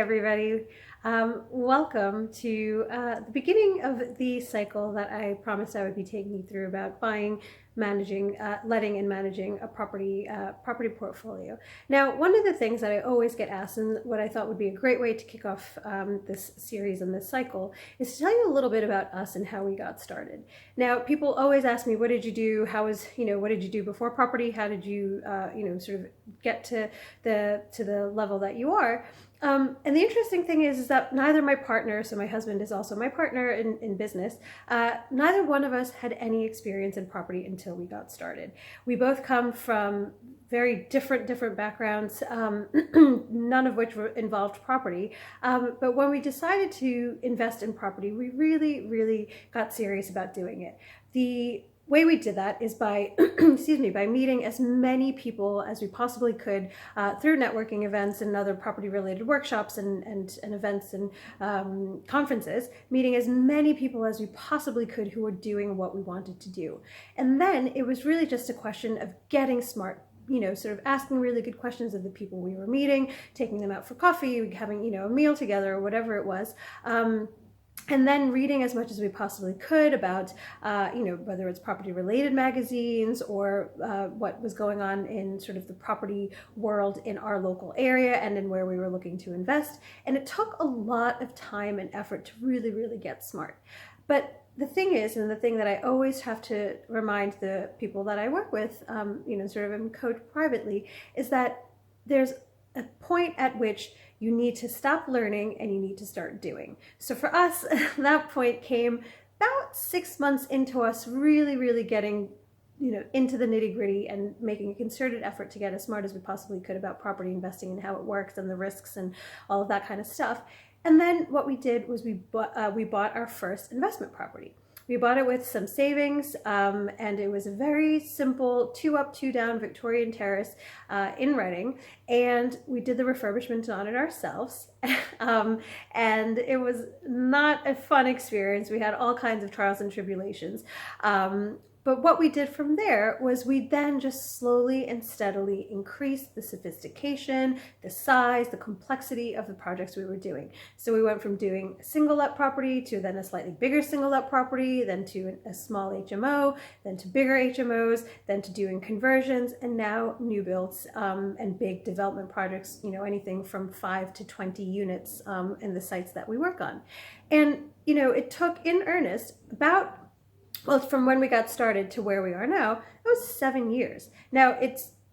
everybody. Welcome to the beginning of the cycle that I promised I would be taking you through about buying, managing, letting and managing a property portfolio. Now, one of the things that I always get asked, and what I thought would be a great way to kick off this series and this cycle, is to tell you a little bit about us and how we got started. Now, people always ask me, what did you do? What did you do before property? How did you, sort of get to the level that you are? And the interesting thing is that neither my partner, so my husband is also my partner in business, neither one of us had any experience in property until we got started. We both come from very different backgrounds, none of which involved property. But when we decided to invest in property, we really got serious about doing it. The way we did that is by by meeting as many people as we possibly could through networking events and other property related workshops and events and conferences, meeting as many people as we possibly could who were doing what we wanted to do. And then it was really just a question of getting smart, sort of asking really good questions of the people we were meeting, taking them out for coffee, having, a meal together or whatever it was. And then reading as much as we possibly could about, whether it's property-related magazines or what was going on in sort of the property world in our local area and in where we were looking to invest. And it took a lot of time and effort to really get smart. But the thing is, and the thing that I always have to remind the people that I work with, sort of and coach privately, is that there's a point at which you need to stop learning and you need to start doing. So for us, that point came about 6 months into us really getting, into the nitty gritty and making a concerted effort to get as smart as we possibly could about property investing and how it works and the risks and all of that kind of stuff. And then what we did was we bought our first investment property. We bought it with some savings, and it was a very simple 2 up, 2 down Victorian terrace in Reading, and we did the refurbishment on it ourselves. And it was not a fun experience. We had all kinds of trials and tribulations. But what we did from there was we then just slowly and steadily increased the sophistication, the size, the complexity of the projects we were doing. So we went from doing a single let property to then a slightly bigger single let property, then to a small HMO, then to bigger HMOs, then to doing conversions, and now new builds and big development projects, anything from 5 to 20 units in the sites that we work on. And, it took in earnest from when we got started to where we are now, it was 7 years. Now,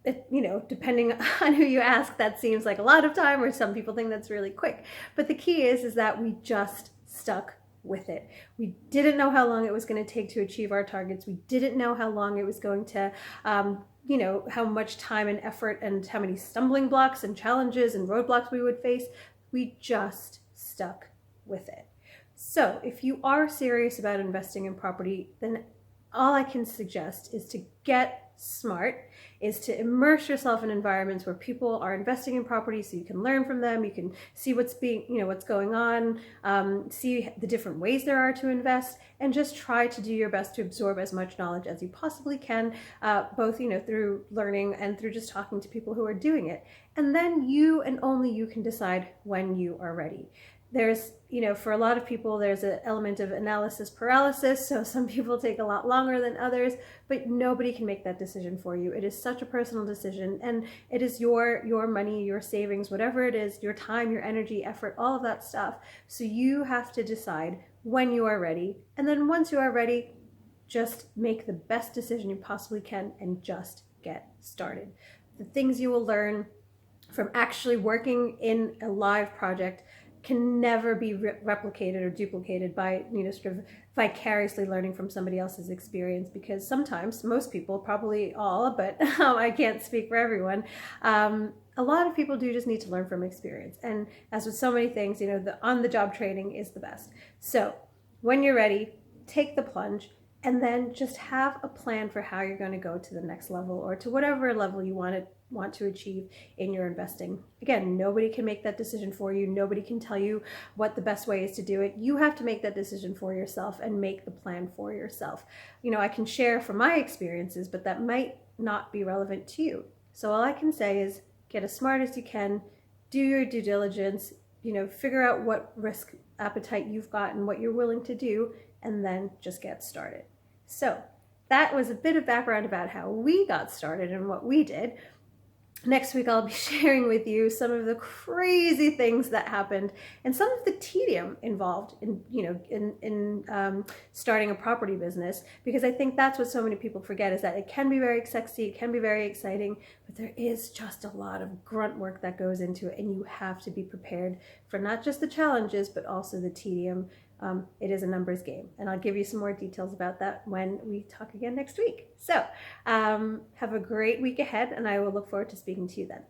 depending on who you ask, that seems like a lot of time, or some people think that's really quick. But the key is that we just stuck with it. We didn't know how long it was going to take to achieve our targets. We didn't know how long it was going to, how much time and effort and how many stumbling blocks and challenges and roadblocks we would face. We just stuck with it. So if you are serious about investing in property, then all I can suggest is to get smart, is to immerse yourself in environments where people are investing in property so you can learn from them, you can see what's going on, see the different ways there are to invest, and just try to do your best to absorb as much knowledge as you possibly can, both through learning and through just talking to people who are doing it. And then you and only you can decide when you are ready. There's, for a lot of people, there's an element of analysis paralysis. So some people take a lot longer than others, but nobody can make that decision for you. It is such a personal decision, and it is your money, your savings, whatever it is, your time, your energy, effort, all of that stuff. So you have to decide when you are ready. And then once you are ready, just make the best decision you possibly can and just get started. The things you will learn from actually working in a live project can never be replicated or duplicated by, sort of vicariously learning from somebody else's experience, because sometimes, most people, probably all, but I can't speak for everyone, a lot of people do just need to learn from experience. And as with so many things, the on-the-job training is the best. So when you're ready, take the plunge, and then just have a plan for how you're going to go to the next level, or to whatever level you want to achieve in your investing. Again, nobody can make that decision for you. Nobody can tell you what the best way is to do it. You have to make that decision for yourself and make the plan for yourself. I can share from my experiences, but that might not be relevant to you. So all I can say is get as smart as you can, do your due diligence, figure out what risk appetite you've got and what you're willing to do, and then just get started. So that was a bit of background about how we got started and what we did. Next week, I'll be sharing with you some of the crazy things that happened and some of the tedium involved in starting a property business, because I think that's what so many people forget, is that it can be very sexy, it can be very exciting, but there is just a lot of grunt work that goes into it, and you have to be prepared for not just the challenges, but also the tedium. It is a numbers game, and I'll give you some more details about that when we talk again next week. So have a great week ahead, and I will look forward to speaking to you then.